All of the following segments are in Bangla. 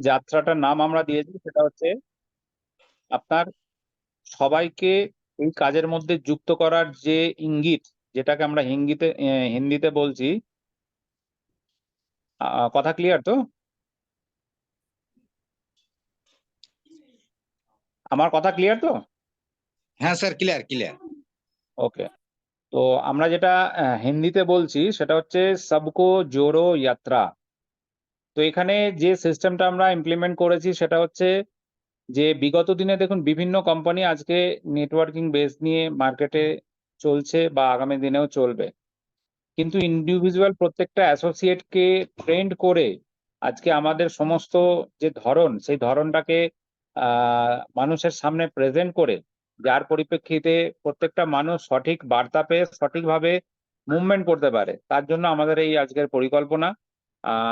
যাত্রাটার নাম আমরা দিয়েছি সেটা হচ্ছে আপনার সবাইকে এই কাজের মধ্যে যুক্ত করার যে ইঙ্গিত, যেটাকে আমরা হিন্দিতে বলছি। কথা ক্লিয়ার তো? আমার কথা ক্লিয়ার তো? হ্যাঁ স্যার, ক্লিয়ার ক্লিয়ার। ওকে। তো আমরা যেটা হিন্দিতে বলছি সেটা হচ্ছে সবকো জোড়ো যাত্রা। তো এখানে যে সিস্টেমটা আমরা ইমপ্লিমেন্ট করেছি সেটা হচ্ছে যে বিগত দিনে দেখুন বিভিন্ন কোম্পানি আজকে নেটওয়ার্কিং বেস নিয়ে মার্কেটে চলছে বা আগামী দিনেও চলবে, কিন্তু ইন্ডিভিজুয়াল প্রত্যেকটা অ্যাসোসিয়েটকে ট্রেন্ড করে আজকে আমাদের সমস্ত যে ধরন সেই ধরনটাকে মানুষের সামনে প্রেজেন্ট করে, যার পরিপ্রেক্ষিতে প্রত্যেকটা মানুষ সঠিক বার্তা পেয়ে সঠিকভাবে মুভমেন্ট করতে পারে, তার জন্য আমাদের এই আজকের পরিকল্পনা।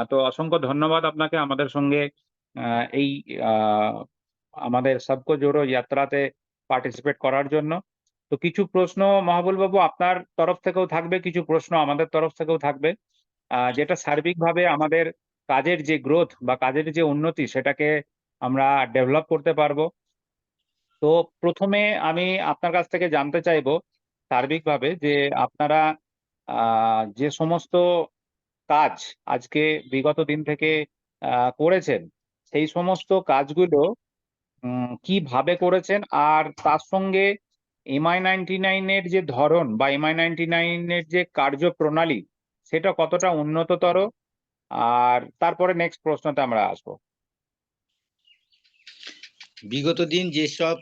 তো অসংখ্য ধন্যবাদ আপনাকে আমাদের সঙ্গে এই আমাদের সবকো জোড়ো যাত্রাতে পার্টিসিপেট করার জন্য। তো কিছু প্রশ্ন মহাবুল বাবু আপনার তরফ থেকেও থাকবে, কিছু প্রশ্ন আমাদের তরফ থেকেও থাকবে, যেটা সার্বিকভাবে আমাদের কাজের যে গ্রোথ বা কাজের যে উন্নতি সেটাকে আমরা ডেভেলপ করতে পারবো। তো প্রথমে আমি আপনার কাছ থেকে জানতে চাইবো সার্বিকভাবে যে আপনারা যে সমস্ত কাজ আজকে বিগত দিন থেকে করেছেন, সেই সমস্ত কাজগুলো কিভাবে করেছেন, আর তার সঙ্গে MI99-এর যে ধরন বা MI99-এর যে কার্যপ্রণালী সেটা কতটা উন্নততর, আর তারপরে নেক্সট প্রশ্নতে আমরা আসবো। বিগত দিন যেসব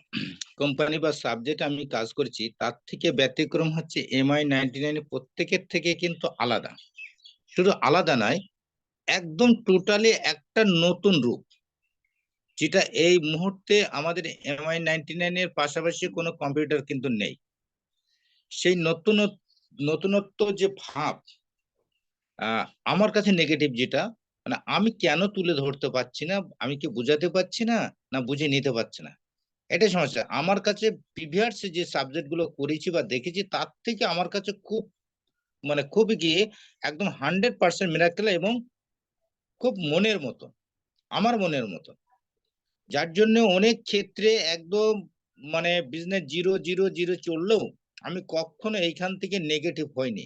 কোম্পানি বা সাবজেক্ট আমি কাজ করেছি তার থেকে ব্যতিক্রম হচ্ছে MI99 প্রত্যেকের থেকে কিন্তু আলাদা। শুধু আলাদা নয়, একদম টোটালি একটা নতুন রূপ, যেটা এই মুহূর্তে আমাদের MI99-এর পাশাপাশি কোনো কম্পিউটার কিন্তু নেই। সেই নতুনত্ব যে ভাব আমার কাছে নেগেটিভ, যেটা মানে আমি কেন তুলে ধরতে পারছি না, আমি কি বুঝাতে পারছি না, না বুঝে নিতে পারছি না, এটাই সমস্যা আমার কাছে। প্রিভিয়াস যে সাবজেক্ট গুলো করেছি বা দেখেছি তার থেকে আমার কাছে খুব মানে খুবই গিয়ে একদম 100% মিরাকেল এবং খুব মনের মতো, আমার মনের মতো, যার জন্য অনেক ক্ষেত্রে একদম মানে বিজনেস 0 0 0 চললেও আমি কখনো এইখান থেকে নেগেটিভ হয়নি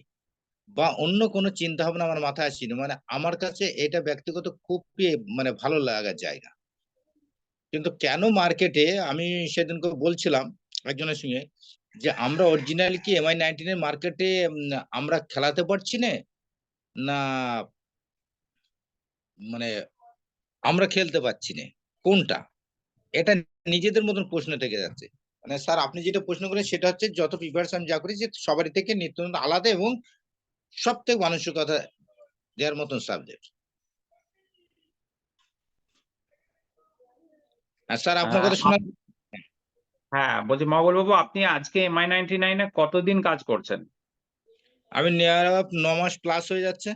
বা অন্য কোনো চিন্তা ভাবনা আমার মাথায় আসেনি। মানে আমার কাছে এটা ব্যক্তিগত খুবই মানে ভালো লাগার জায়গা। কিন্তু কেন মার্কেটে আমি সেদিনকে বলছিলাম একজনের সঙ্গে যে আমরা অরিজিনাল কি MI99 মার্কেটে আমরা খেলাতে পারছি না, না মানে আমরা খেলতে পারছি না, কোনটা, এটা নিজেদের মতন প্রশ্ন থেকে যাচ্ছে। মানে স্যার আপনি যেটা প্রশ্ন করেন সেটা হচ্ছে যত প্রিপারেশন যা করি যে সবারই থেকে নিত্য নতুন আলাদা এবং সব থেকে মানসিকতা দেওয়ার মতন সাবজেক্ট। আর স্যার আপনার কথা শোনা। হ্যাঁ, বলছি মহাবল বাবু, আপনি আজকে MI99-এ কতদিন কাজ করছেন? আমি নিয়ার 9 মাস প্লাস হয়ে যাচ্ছে।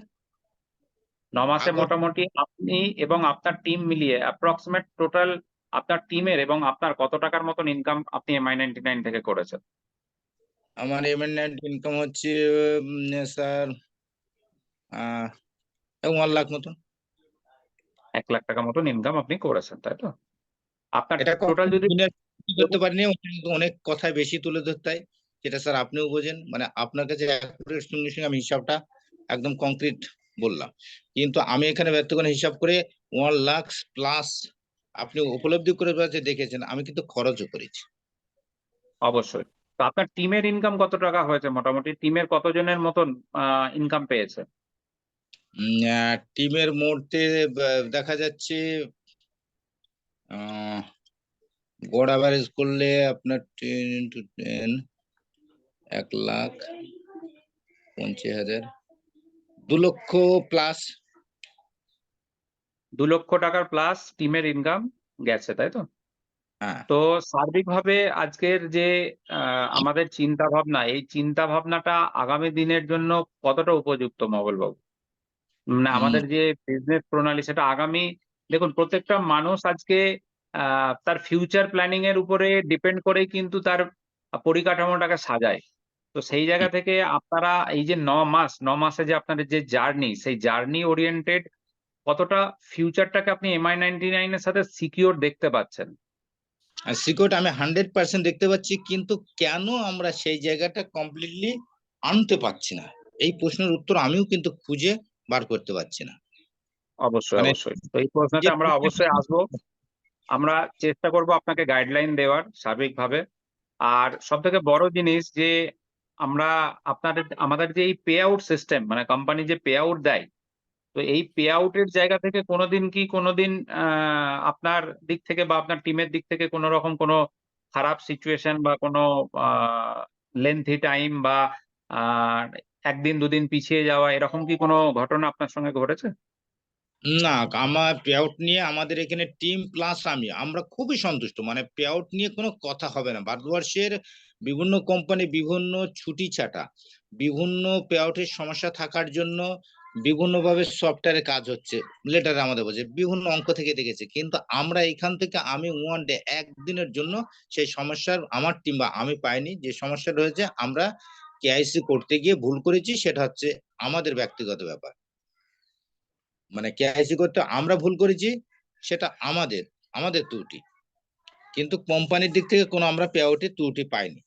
9 মাসে আগস্ট। মোটামুটি আপনি এবং আপনার টিম মিলিয়ে অ্যাপ্রক্সিমেট টোটাল আপনার টিমের এবং আপনার কত টাকার মতন ইনকাম আপনি MI99 থেকে করেছেন? আমার এমএনএট ইনকাম হচ্ছে স্যার 1 লাখ মতন। 1 লাখ টাকা মতন ইনকাম আপনি করেছেন, তাই তো? আপনার এটা টোটাল যদি তুলে ধরতে পারিনি, অনেক কথাই বেশি তুলে ধরতে হয়, যেটা স্যার আপনিও বোঝেন। মানে আপনার কাছে accurate সঙ্গে সঙ্গে আমি হিসাবটা একদম কংক্রিট বললাম, কিন্তু আমি এখানে ব্যক্ত করে হিসাব করে 1 লাখ প্লাস আপনি উপলব্ধি করে দেখেছেন আমি কিন্তু খরচও করেছি। অবশ্যই। তো আপনার টিমের ইনকাম কত টাকা হয়েছে মোটামুটি? টিমের কতজনের মতন ইনকাম পেয়েছে? টিমের মধ্যে দেখা যাচ্ছে গড় অ্যাভারেজ করলে আপনার 10 × 10 1,50,000, 2 লক্ষ প্লাস। 2 লক্ষ টাকার প্লাস টিমের ইনকাম গেছে, তাই তো? হ্যাঁ। তো সার্বিকভাবে আজকের যে আমাদের চিন্তা ভাবনা, এই চিন্তা ভাবনাটা আগামী দিনের জন্য কতটা উপযুক্ত মহবল বাবু? মানে উম, আমাদের যে বিজনেস প্রণালী সেটা আগামী, দেখুন প্রত্যেকটা মানুষ আজকে তার ফিউচার প্ল্যানিং এর উপরে ডিপেন্ড করে কিন্তু তার পরিকাঠামোটাকে সাজায়। তো সেই জায়গা থেকে আপনারা এই যে 9 মাসে যে আপনাদের যে জার্নি, সেই জার্নি ওরিয়েন্টেড কতটা ফিউচারটাকে আপনি MI99 এর সাথে সিকিউর দেখতে পাচ্ছেন? আর সিকিউর আমি 100% দেখতে পাচ্ছি, কিন্তু কেন আমরা সেই জায়গাটা কমপ্লিটলি আনতে পারছি না, এই প্রশ্নের উত্তর আমিও কিন্তু খুঁজে বার করতে পারছি না। অবশ্যই, মানে অবশ্যই। তো এই প্রশ্নটা যে আমরা অবশ্যই আসবো। আমরা চেষ্টা করব আপনাকে গাইডলাইন দেওয়ার সার্বিকভাবে। আর সবথেকে বড় জিনিস যে আমরা আমাদের যে এই পে আউট সিস্টেম, মানে কোম্পানি যে পে আউট দেয়, তো এই পে আউটের জায়গা থেকে কোনোদিন আপনার দিক থেকে বা আপনার টিমের দিক থেকে কোনো রকম কোনো খারাপ সিচুয়েশন বা কোনো লেন্থি টাইম বা আহ, একদিন দুদিন পিছিয়ে যাওয়া, এরকম কি কোনো ঘটনা আপনার সঙ্গে ঘটেছে? না, আমার পে আউট নিয়ে আমাদের এখানে টিম প্লাস আমরা খুবই সন্তুষ্ট, মানে পে আউট নিয়ে কোনো কথা হবে না। ভারতবর্ষের বিভিন্ন কোম্পানি বিভিন্ন ছুটি ছাটা, বিভিন্ন পে আউটের সমস্যা থাকার জন্য বিভিন্নভাবে সফটওয়্যারে কাজ হচ্ছে, লেটার আমাদের বলছে বিভিন্ন অঙ্ক থেকে দেখেছে, কিন্তু আমরা এখান থেকে আমি ওয়ান ডে একদিনের জন্য সেই সমস্যার আমার টিম বা আমি পাইনি। যে সমস্যাটা হয়েছে আমরা কেআইসি করতে গিয়ে ভুল করেছি, সেটা হচ্ছে আমাদের ব্যক্তিগত ব্যাপার, মানে কেআইসি করতে আমরা ভুল করেছি, সেটা আমাদের আমাদের ত্রুটি, কিন্তু কোম্পানির দিক থেকে কোনো আমরা পে আউটের ত্রুটি পাইনি।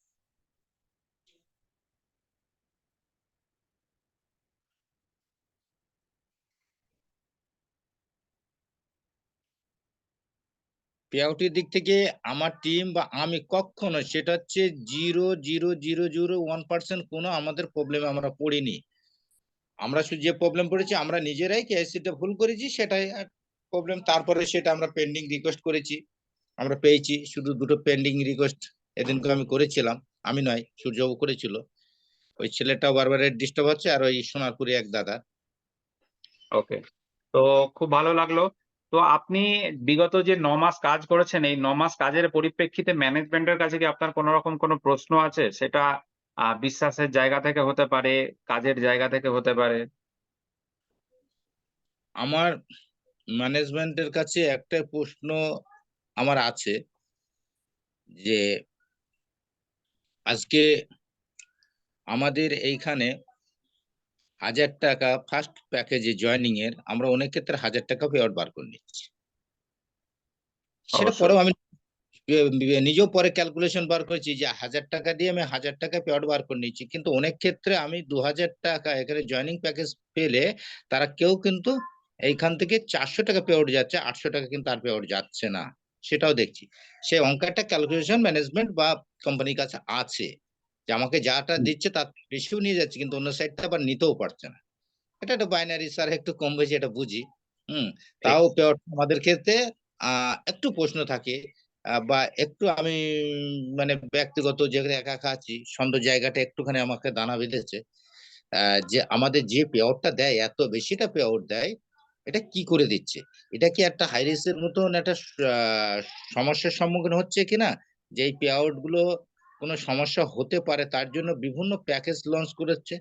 পে আউটের দিক থেকে আমার টিম বা আমি কখনো, সেটা হচ্ছে 0.0001% কোনো আমাদের প্রবলেমে আমরা পড়িনি। আমরা শুধু যে প্রবলেম পড়েছি আমরা নিজেরাই কেআইসিটা ভুল করেছি, সেটাই প্রবলেম। তারপরে সেটা আমরা পেন্ডিং রিকোয়েস্ট করেছি, আমরা পেয়েছি। শুধু দুটো পেন্ডিং রিকোয়েস্ট এদিনকে আমি করেছিলাম, আমি নয়, সূর্যবাবু করেছিল। ওই ছেলেটাও বারবার ডিস্টার্ব হচ্ছে, আর ওই সোনারপুরে এক দাদা। ওকে, তো খুব ভালো লাগলো। তো আপনি বিগত যে 9 মাস কাজ করেছেন, এই 9 মাস কাজের পরিপ্রেক্ষিতে ম্যানেজমেন্টের কাছে কি আপনার কোনো রকম কোনো প্রশ্ন আছে? সেটা বিশ্বাসের জায়গা থেকে হতে পারে, কাজের জায়গা থেকে হতে পারে। আমার ম্যানেজমেন্টের কাছে একটা প্রশ্ন আমার আছে, যে আজকে আমাদের এইখানে 1,000 টাকা ফার্স্ট প্যাকেজে জয়েনিং এর আমরা অনেক ক্ষেত্রে 1,000 টাকা পে আউট বার করে নিচ্ছি। সেটা অবশ্যই। পরেও আমি নিজেও পরে ক্যালকুলেশন বার করেছি যে 1,000 টাকা দিয়ে আমি 1,000 টাকা পে আউট বার করে নিচ্ছি, কিন্তু অনেক ক্ষেত্রে আমি 2,000 টাকা এখানে জয়েনিং প্যাকেজ পেলে তারা কেউ কিন্তু এইখান থেকে 400 টাকা পে আউট যাচ্ছে, 800 টাকা কিন্তু আর পে আউট যাচ্ছে না, সেটাও দেখছি। সেই অঙ্কটা ক্যালকুলেশন ম্যানেজমেন্ট বা কোম্পানির কাছে আছে, যে আমাকে যাটা হুম, দিচ্ছে তার বেশিও নিয়ে যাচ্ছে, কিন্তু অন্য সাইডটা আবার নিতেও পারছে না। এটা একটা বাইনারি, স্যার একটু কম বেশি এটা বুঝি। হুম। ঠিক। তাও পে আউট আমাদের ক্ষেত্রে একটু প্রশ্ন থাকে, বা একটু আমি মানে ব্যক্তিগত যেখানে একা একা আছি, সন্দেহ জায়গাটা একটুখানি আমাকে দানা বেঁধেছে। যে আমাদের যে পে আউটটা দেয়, এত বেশিটা পে আউট দেয়, এটা কি করে দিচ্ছে? এটা কি একটা হাই রিস্কের মতন একটা আহ, সমস্যার সম্মুখীন হচ্ছে কিনা, যে এই পে আউট গুলো কোনো সমস্যা হতে পারে, তার জন্য বিভিন্ন প্যাকেজ লঞ্চ করেছে,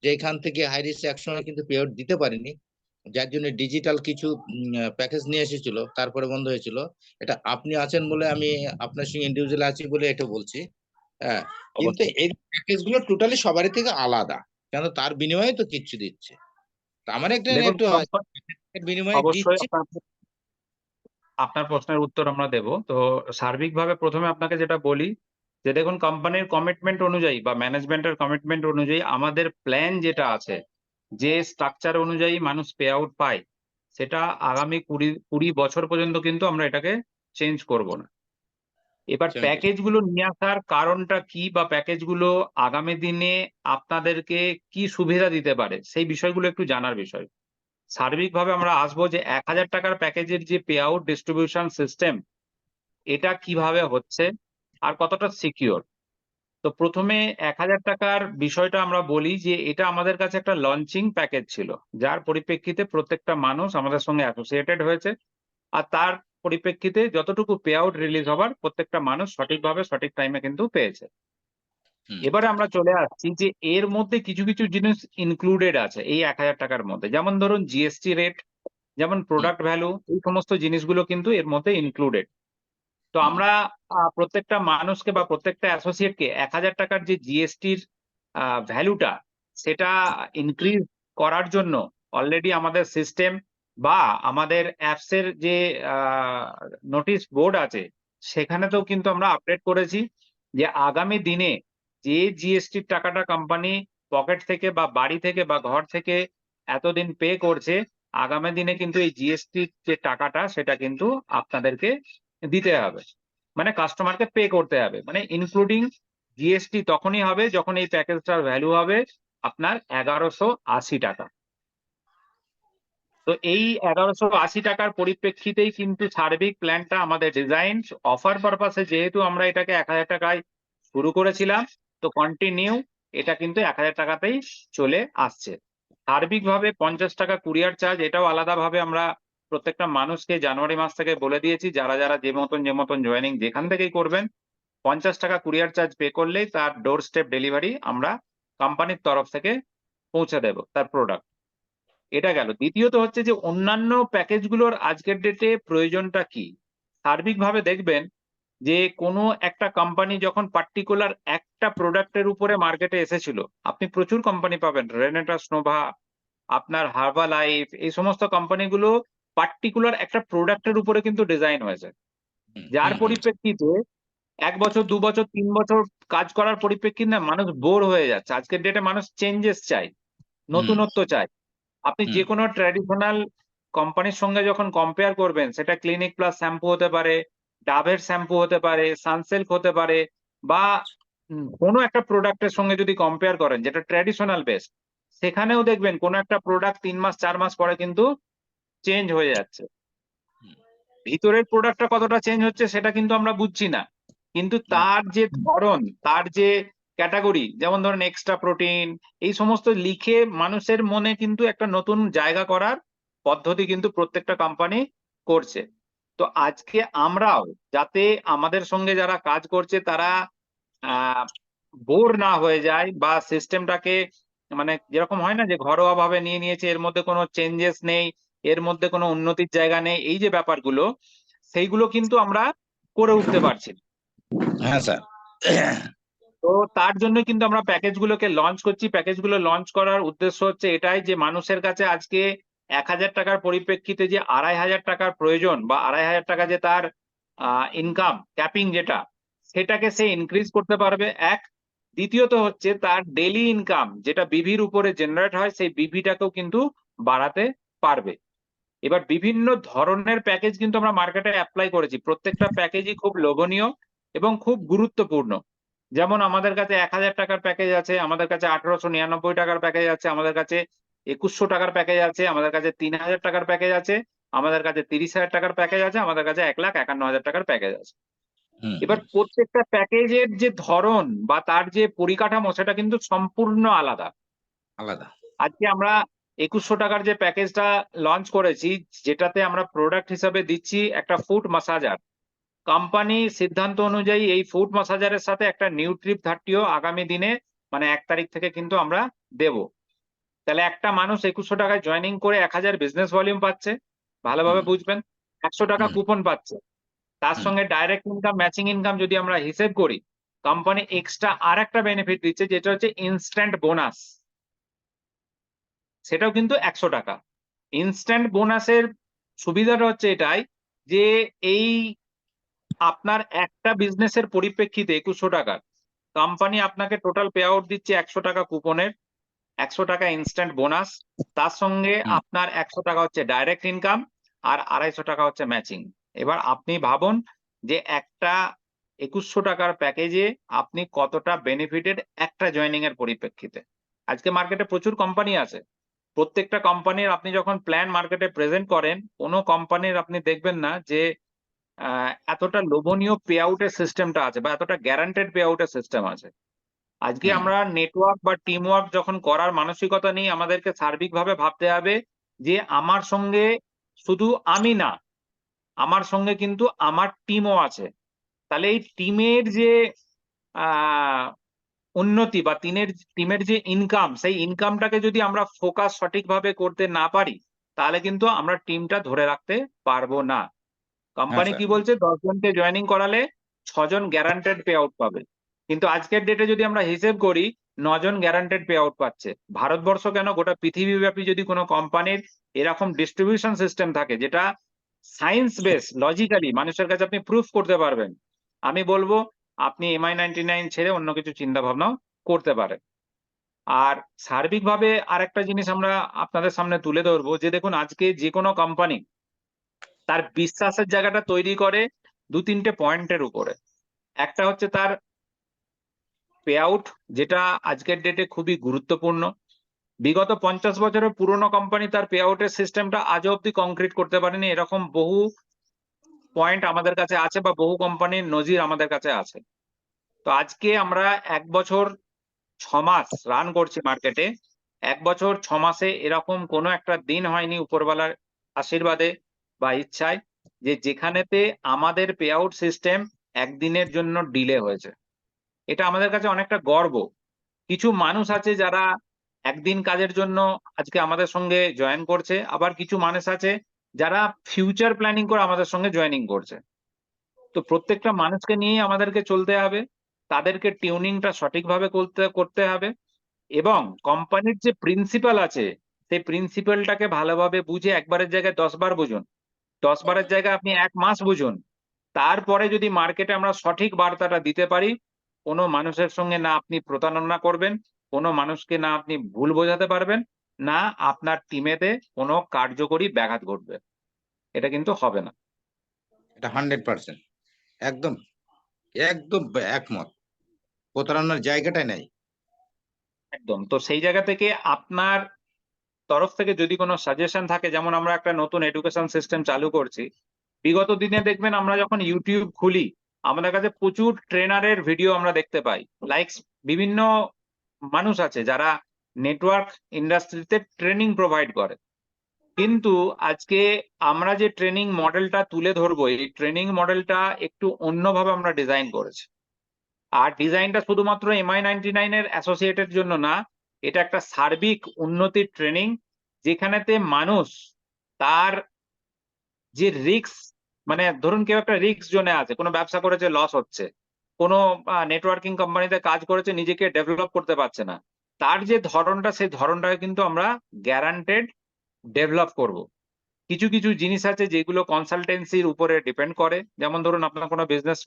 যেখান থেকে হাই রিস্ক একসময় কিন্তু পে আউট দিতে পারেনি, যার জন্য ডিজিটাল কিছু প্যাকেজ নিয়ে এসেছিল, তারপরে বন্ধ হয়েছিল। এটা আপনি আছেন বলে আমি আপনার সঙ্গে ইন্ডিভিজুয়াল আছি বলে এটা বলছি। হ্যাঁ, কিন্তু অবশ্যই। এই প্যাকেজ গুলো টোটালি সবারই থেকে আলাদা, কেন তার বিনিময়ে তো কিচ্ছু দিচ্ছে, তা আমার একটা দেখুন, একটু বিনিময়ে অবশ্যই দিচ্ছে। আপনার আপনার প্রশ্নের উত্তর আমরা দেব। তো সার্বিকভাবে প্রথমে আপনাকে যেটা বলি, যে দেখুন, কোম্পানির কমিটমেন্ট অনুযায়ী বা ম্যানেজমেন্টের কমিটমেন্ট অনুযায়ী আমাদের প্ল্যান যেটা আছে, যে স্ট্রাকচার অনুযায়ী মানুষ পে আউট পায়, সেটা আগামী 20 বছর পর্যন্ত কিন্তু আমরা এটাকে চেঞ্জ করব না। এবার প্যাকেজ গুলো নিয়ে আসার কারণটা কি, বা প্যাকেজ গুলো আগামী দিনে আপনাদেরকে কি সুবিধা দিতে পারে, সেই বিষয়গুলো একটু জানার বিষয়। সার্বিকভাবে আমরা আসবো যে 1,000 টাকার প্যাকেজের যে পে আউট ডিস্ট্রিবিউশন সিস্টেম, এটা কিভাবে হচ্ছে আর কতটা সিকিউর। তো প্রথমে 1,000 টাকার বিষয়টা আমরা বলি যে এটা আমাদের কাছে একটা লঞ্চিং প্যাকেজ ছিল, যার পরিপ্রেক্ষিতে প্রত্যেকটা মানুষ আমাদের সঙ্গে অ্যাসোসিয়েটেড হয়েছে। আর তার পরিপ্রেক্ষিতে যতটুকু পে আউট রিলিজ হবার, প্রত্যেকটা মানুষ সঠিকভাবে সঠিক টাইমে কিন্তু পেয়েছে। হুম। এবারে আমরা চলে আসছি যে এর মধ্যে কিছু কিছু জিনিস ইনক্লুডেড আছে এই 1,000 টাকার মধ্যে, যেমন ধরুন জিএসটি রেট, যেমন হুম। প্রোডাক্ট ভ্যালু, এই সমস্ত জিনিসগুলো কিন্তু এর মধ্যে ইনক্লুডেড। তো হুম। আমরা প্রত্যেকটা মানুষকে বা প্রত্যেকটা অ্যাসোসিয়েটকে 1,000 টাকার যে জিএসটির ভ্যালুটা, সেটা ইনক্রিজ করার জন্য অলরেডি আমাদের সিস্টেম বা আমাদের অ্যাপসের যে নোটিশ বোর্ড আছে সেখানেতেও কিন্তু আমরা আপডেট করেছি যে আগামী দিনে যে জিএসটির টাকাটা কোম্পানি পকেট থেকে বা বাড়ি থেকে বা ঘর থেকে এতদিন পে করছে, আগামী দিনে কিন্তু এই জিএসটির যে টাকাটা সেটা কিন্তু আপনাদেরকে দিতে হবে, মানে কাস্টমারকে পে করতে হবে, মানে ইনক্লুডিং জিএসটি তখনই হবে যখন এই প্যাকেজটার ভ্যালু হবে আপনার 1180 টাকা। তো এই 1180 টাকার পরিপ্রেক্ষিতেই কিন্তু সার্বিক প্ল্যানটা আমাদের ডিজাইন। অফার পারপাসে যেহেতু আমরা এটাকে 1000 টাকায় শুরু করেছিলাম, তো কন্টিনিউ এটা কিন্তু 1000 টাকাতেই চলে আসছে। সার্বিকভাবে 50 টাকা কুরিয়ার চার্জ, এটাও আলাদাভাবে আমরা প্রত্যেকটা মানুষকে জানুয়ারি মাস থেকে বলে দিয়েছি, যারা যারা যে মতন জয়েনিং যেখান থেকেই করবেন 50 টাকা কুরিয়ার চার্জ পে করলেই তার ডোর স্টেপ ডেলিভারি আমরা কোম্পানির তরফ থেকে পৌঁছে দেব তার প্রোডাক্ট। এটা গেল। দ্বিতীয়ত হচ্ছে যে অন্যান্য প্যাকেজগুলোর আজকের ডেটে প্রয়োজনটা কি? সার্বিকভাবে দেখবেন যে কোনো একটা কোম্পানি যখন পার্টিকুলার একটা প্রোডাক্টের উপরে মার্কেটে এসেছিল, আপনি প্রচুর কোম্পানি পাবেন, রেনেটাস নোভা, আপনার হার্বালাইফ, এই সমস্ত কোম্পানিগুলো পার্টিকুলার একটা প্রোডাক্টের উপরে কিন্তু ডিজাইন হয়েছে। হুম যার হুম হুম পরিপ্রেক্ষিতে 1 বছর 2 বছর 3 বছর কাজ করার পরিপ্রেক্ষিতে না মানুষ বোর হয়ে যাচ্ছে। আজকের ডেটে মানুষ চেঞ্জেস চায়, হুম নতুনত্ব চায়। আপনি হুম যে কোনো ট্র্যাডিশনাল কোম্পানির সঙ্গে যখন কম্পেয়ার করবেন, সেটা ক্লিনিক প্লাস শ্যাম্পু হতে পারে, ডাভের শ্যাম্পু হতে পারে, সানসিল্ক হতে পারে, বা কোনো একটা প্রোডাক্টের সঙ্গে যদি কম্পেয়ার করেন যেটা ট্র্যাডিশনাল বেস, সেখানেও দেখবেন কোনো একটা প্রোডাক্ট 3 মাস 4 মাস পরে কিন্তু চেঞ্জ হয়ে যাচ্ছে। হুম ভিতরের প্রোডাক্টটা কতটা চেঞ্জ হচ্ছে সেটা কিন্তু আমরা বুঝছি না, কিন্তু হুম তার যে ধরন, তার যে ক্যাটাগরি, যেমন ধরেন এক্সট্রা প্রোটিন, এই সমস্ত লিখে মানুষের মনে কিন্তু একটা নতুন জায়গা করার পদ্ধতি কিন্তু প্রত্যেকটা কোম্পানি করছে। তো আজকে আমরাও যাতে আমাদের সঙ্গে যারা কাজ করছে তারা বোর না হয়ে যায়, বা সিস্টেমটাকে মানে যেরকম হয় না যে ঘরোয়া ভাবে নিয়ে নিয়েছে, এর মধ্যে কোনো চেঞ্জেস নেই, এর মধ্যে কোনো উন্নতির জায়গা নেই, এই যে ব্যাপারগুলো সেইগুলো কিন্তু আমরা করে উঠতে পারছি না। হ্যাঁ স্যার। তো তার জন্য কিন্তু আমরা প্যাকেজগুলোকে লঞ্চ করছি। প্যাকেজগুলো লঞ্চ করার উদ্দেশ্য হচ্ছে এটাই যে মানুষের কাছে আজকে 1000 টাকার পরিপ্রেক্ষিতে যে 2500 টাকার প্রয়োজন, বা 2500 টাকা যে তার ইনকাম ক্যাপিং যেটা, সেটাকে সে ইনক্রিজ করতে পারবে এক। দ্বিতীয়ত হচ্ছে তার ডেইলি ইনকাম যেটা বিভির উপরে জেনারেট হয়, সেই বিভিটাকেও কিন্তু বাড়াতে পারবে। এবার বিভিন্ন ধরনের প্যাকেজ কিন্তু আমরা মার্কেটে অ্যাপ্লাই করেছি, প্রত্যেকটা প্যাকেজই খুব লোভনীয় এবং খুব গুরুত্বপূর্ণ। যেমন আমাদের কাছে 1000 টাকার প্যাকেজ আছে, আমাদের কাছে 1899 টাকার প্যাকেজ আছে, আমাদের কাছে 2100 টাকার প্যাকেজ আছে, আমাদের কাছে 3000 টাকার প্যাকেজ আছে, আমাদের কাছে 30,000 টাকার প্যাকেজ আছে, আমাদের কাছে 1,51,000 টাকার প্যাকেজ আছে। হুম এবার হুম প্রত্যেকটা প্যাকেজের যে ধরন বা তার যে পরিকাঠামো সেটা কিন্তু সম্পূর্ণ আলাদা। আলাদা। আজকে আমরা 2100 টাকার যে প্যাকেজটা লঞ্চ করেছি, যেটাতে আমরা প্রোডাক্ট হিসাবে দিচ্ছি একটা ফুট মাসাজার। কোম্পানি সিদ্ধান্ত অনুযায়ী এই ফুট মাসাজারের সাথে একটা নিউট্রিপ 30ও আগামী দিনে মানে 1 তারিখ থেকে কিন্তু আমরা দেব। তাহলে একটা মানুষ 2100 টাকায় জয়েনিং করে 1000 বিজনেস ভলিউম পাচ্ছে, ভালোভাবে হুম বুঝবেন। 100 টাকা হুম কুপন পাচ্ছে, তার হুম সঙ্গে ডাইরেক্ট ইনকাম ম্যাচিং ইনকাম যদি আমরা হিসেব করি, কোম্পানি এক্সট্রা আর একটা বেনিফিট দিচ্ছে যেটা হচ্ছে ইনস্ট্যান্ট বোনাস, সেটাও কিন্তু 100 টাকা। ইনস্ট্যান্ট বোনাসের সুবিধাটা হচ্ছে এটাই যে এই আপনার একটা বিজনেসের পরিপ্রেক্ষিতে 2100 টাকার কোম্পানি আপনাকে টোটাল পে আউট দিচ্ছে 100 টাকা কুপনের, 100 টাকা ইনস্ট্যান্ট বোনাস, তার সঙ্গে হুম আপনার 100 টাকা হচ্ছে ডাইরেক্ট ইনকাম, আর 250 টাকা হচ্ছে ম্যাচিং। এবার আপনি ভাবুন যে একটা 2100 টাকার প্যাকেজে আপনি কতটা বেনিফিটেড একটা জয়েনিং এর পরিপ্রেক্ষিতে। আজকে মার্কেটে প্রচুর কোম্পানি আছে, প্রত্যেকটা কোম্পানির আপনি যখন প্ল্যান মার্কেটে প্রেজেন্ট করেন, কোনো কোম্পানির আপনি দেখবেন না যে এতটা লোভনীয় পে আউটের সিস্টেমটা আছে বা এতটা গ্যারান্টেড পে আউটের সিস্টেম আছে। আজকে হুম আমরা নেটওয়ার্ক বা টিম ওয়ার্ক যখন করার মানসিকতা নিয়ে আমাদেরকে সার্বিকভাবে ভাবতে হবে যে আমার সঙ্গে শুধু আমি না, আমার সঙ্গে কিন্তু আমার টিমও আছে। তাহলে এই টিমের যে আহ উন্নতি বা টিমের যে ইনকাম, সেই ইনকামটাকে যদি আমরা ফোকাস সঠিকভাবে করতে না পারি, তাহলে কিন্তু আমরা টিমটা ধরে রাখতে পারবো না। হ্যাঁ কোম্পানি স্যার। কি বলছে 10 জনকে জয়েনিং করালে 6 জন গ্যারান্টেড পে আউট পাবে, কিন্তু আজকের ডেটে যদি আমরা হিসেব করি 9 জন গ্যারান্টেড পে আউট পাচ্ছে। ভারতবর্ষ কেন, গোটা পৃথিবীব্যাপী যদি কোনো কোম্পানির এরকম ডিস্ট্রিবিউশন সিস্টেম থাকে যেটা সায়েন্স বেস, লজিক্যালি মানুষের কাছে আপনি প্রুফ করতে পারবেন, আমি বলবো আপনি MI99 ছেড়ে অন্য কিছু চিন্তা ভাবনাও করতে পারেন। আর সার্বিকভাবে আরেকটা জিনিস আমরা আপনাদের সামনে তুলে ধরবো যে দেখুন, আজকে যে কোনো কোম্পানি তার বিশ্বাসের জায়গাটা তৈরি করে 2-3টে পয়েন্টের উপরে। একটা হচ্ছে তার পে আউট, যেটা আজকের ডেটে খুবই গুরুত্বপূর্ণ। বিগত 50 বছরের পুরনো কোম্পানি তার পে আউটের সিস্টেমটা আজও অব্দি কংক্রিট করতে পারেনি, এরকম বহু পয়েন্ট আমাদের কাছে আছে বা বহু কোম্পানির নজির আমাদের কাছে আছে। তো আজকে আমরা 1 বছর 6 মাস রান করছি মার্কেটে। 1 বছর 6 মাসে এরকম কোনো একটা দিন হয়নি উপরওয়ালার আশীর্বাদে বা ইচ্ছায় যে যেখানেতে আমাদের পে আউট সিস্টেম একদিনের জন্য ডিলে হয়েছে। এটা আমাদের কাছে অনেকটা গর্ব। কিছু মানুষ আছে যারা একদিন কাজের জন্য আজকে আমাদের সঙ্গে জয়েন করছে, আবার কিছু মানুষ আছে যারা ফিউচার প্ল্যানিং করে আমাদের সঙ্গে জয়েনিং করছে। তো প্রত্যেকটা মানুষকে নিয়েই আমাদেরকে চলতে হবে, তাদেরকে টিউনিংটা সঠিকভাবে করতে হবে, এবং কোম্পানির যে প্রিন্সিপাল আছে সেই প্রিন্সিপালটাকে ভালোভাবে বুঝে একবারের জায়গায় 10 বার বুঝুন, 10 বারের জায়গায় আপনি 1 মাস বুঝুন। তারপরে যদি মার্কেটে আমরা সঠিক বার্তাটা দিতে পারি, কোনো মানুষের সঙ্গে না আপনি প্রতারণা করবেন, কোনো মানুষকে না আপনি ভুল বোঝাতে পারবেন, না আপনার টিমেতে কোনো কার্যকরী ব্যাঘাত ঘটবে। এটা কিন্তু হবে না। এটা 100% একদম একদম একমত, প্রতারণার জায়গাটাই নাই। একদম। তো সেই জায়গা থেকে আপনার তরফ থেকে যদি কোনো সাজেশন থাকে, যেমন আমরা একটা নতুন এডুকেশন সিস্টেম চালু করছি। বিগত দিনে দেখবেন আমরা যখন ইউটিউব খুলি, আমাদের কাছে প্রচুর ট্রেনারের ভিডিও আমরা দেখতে পাই। লাইকস বিভিন্ন মানুষ আছে যারা নেটওয়ার্ক ইন্ডাস্ট্রিতে ট্রেনিং প্রোভাইড করে। কিন্তু আজকে আমরা যে ট্রেনিং মডেলটা তুলে ধরবো, এই ট্রেনিং মডেলটা একটু অন্যভাবে আমরা ডিজাইন করেছি। আর ডিজাইনটা শুধুমাত্র MI99 এর অ্যাসোসিয়েটের জন্য না, এটা একটা সার্বিক উন্নতির ট্রেনিং, যেখানেতে মানুষ তার যে রিস্ক, মানে ধরুন কেউ একটা রিস্ক জোনে আছে, কোনো ব্যবসা করেছে লস হচ্ছে, কোনো নেটওয়ার্কিং কোম্পানিতে কাজ করেছে নিজেকে ডেভেলপ করতে পারছে না, তার যে ধরনটা সেই ধরনটাকে কিন্তু আমরা গ্যারান্টেড ডেভেলপ করব। কিছু কিছু জিনিস আছে যেগুলো কনসালটেন্সির উপরে ডিপেন্ড করে, যেমন ধরুন আপনার কোনো বিজনেস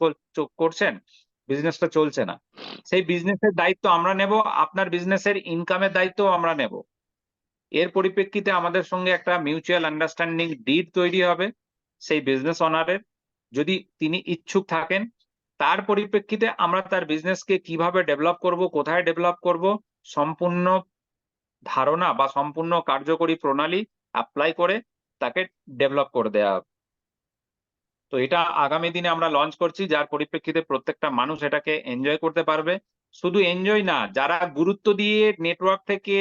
করছেন, বিজনেসটা চলছে না, সেই বিজনেসের দায়িত্ব আমরা নেব, আপনার বিজনেসের ইনকামের দায়িত্ব আমরা নেব। এর পরিপ্রেক্ষিতে আমাদের সঙ্গে একটা মিউচুয়াল আন্ডারস্ট্যান্ডিং ডিড তৈরি হবে সেই বিজনেস ওনারের, যদি তিনি ইচ্ছুক থাকেন। তার পরিপ্রেক্ষিতে আমরা তার বিজনেসকে কিভাবে ডেভেলপ করব, কোথায় ডেভেলপ করব, সম্পূর্ণ ধারণা বা সম্পূর্ণ কার্যকরী প্রণালী অ্যাপ্লাই করে তাকে ডেভেলপ করে দেওয়া হবে। তো এটা আগামী দিনে আমরা লঞ্চ করছি, যার পরিপ্রেক্ষিতে প্রত্যেকটা মানুষ এটাকে এনজয় করতে পারবে। শুধু এনজয় না, যারা গুরুত্ব দিয়ে নেটওয়ার্ক থেকে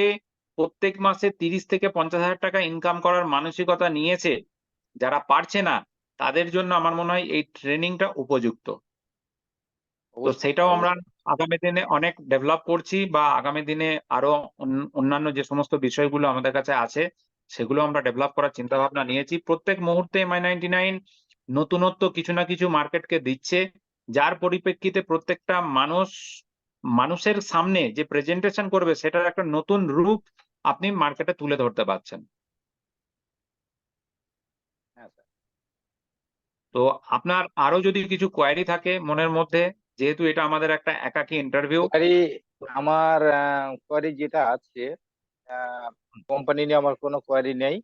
প্রত্যেক মাসে 30 থেকে 50 হাজার টাকা ইনকাম করার মানসিকতা নিয়েছে, যারা পারছে না, তাদের জন্য আমার মনে হয় এই ট্রেনিংটা উপযুক্ত। তো অবশ্যই সেটাও আমরা অবশ্যই। আগামী দিনে অনেক ডেভেলপ করছি, বা আগামী দিনে আরো অন্যান্য যে সমস্ত বিষয়গুলো আমাদের কাছে আছে সেগুলো আমরা ডেভেলপ করার চিন্তা ভাবনা নিয়েছি। প্রত্যেক মুহূর্তে MI99 নতুনত্ব কিছু না কিছু মার্কেটকে দিচ্ছে, যার পরিপ্রেক্ষিতে প্রত্যেকটা মানুষের সামনে যে প্রেজেন্টেশন করবে সেটার একটা নতুন রূপ আপনি মার্কেটে তুলে ধরতে পারছেন। হ্যাঁ স্যার। তো আপনার আরো যদি কিছু কোয়েরি থাকে মনের মধ্যে, যেহেতু এটা আমাদের একটা একাকী ইন্টারভিউ। কোয়ারি, আমার কোয়ারি যেটা আছে, কোম্পানি নিয়ে আমার কোনো কোয়ারি নেই।